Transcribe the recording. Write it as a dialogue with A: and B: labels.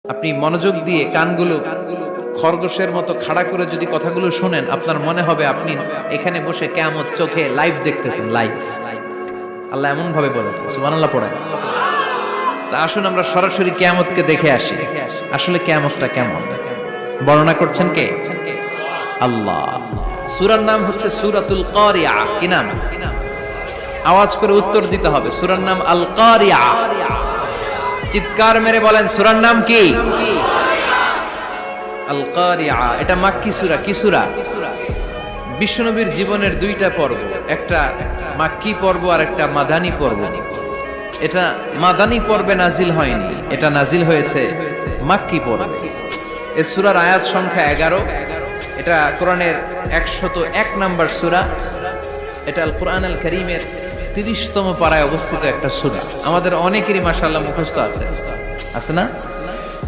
A: আপনি মনোযোগ দিয়ে কানগুলো খরগোশের মতো খাড়া করে যদি কথাগুলো শুনেন, আপনার মনে হবে আপনি এখানে বসে কিয়ামত চোখে লাইভ দেখতেছেন। লাইভ আল্লাহ এমন ভাবে বলেছে, সুবহানাল্লাহ পড়েন। তা আসুন আমরা সরাসরি কিয়ামতকে দেখে আসি। আসলে কিয়ামতটা কেমন বর্ণনা করছেন কে? আল্লাহ। সূরার নাম হচ্ছে সূরাতুল কারিয়া। কি নাম? আওয়াজ করে উত্তর দিতে হবে। সূরার নাম আল কারিয়া। চিৎকার মেরে বলেন সূরার নাম কি? আল কারিয়া। এটা মাক্কি সূরা। কি সূরা? বিশ্বনবীর জীবনের দুইটা পর্ব, একটা মাক্কি পর্ব আর একটা মাদানী পর্ব। এটা মাদানী পর্বে নাজিল হয়নি, এটা নাজিল হয়েছে মাক্কি পর্বে। এই সূরার আয়াত সংখ্যা 11। এটা কোরআনের 101 নাম্বার সূরা। এটা আল কোরআন আল কারীমের 30তম পারায় অবস্থিত একটা সূরা। আমাদের অনেকেরই মাশাআল্লাহ মুখস্থ আছে, আছে না?